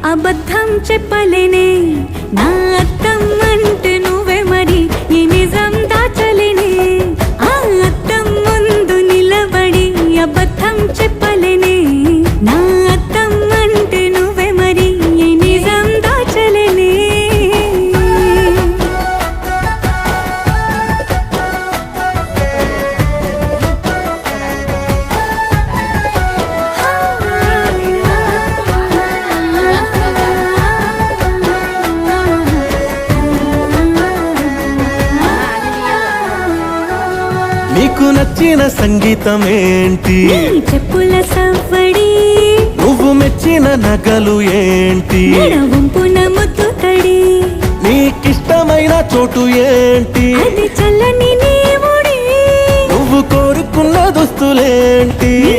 అబద్ధం చెప్పలేనే నా అద్దం అంటే నువ్వే మరి ఈ నిజం దాచలేనే ఆ అద్దం ముందు నిలబడి అబద్ధం చెప్పలేనే నా అద్దం అంటే నువ్వే మరి ఈ నిజం దాచలేనే నీకు నచ్చిన సంగీతం ఏంటి? నీ చెప్పుల సవ్వడి. నువ్వు మెచ్చిన నగలు ఏంటి? వంపున ముద్దు తడి. నీకిష్టమైన చోటు ఏంటి? అది చల్లని నీ ముడి. నువ్వు కోరుకున్న దుస్తులేంటి? నీ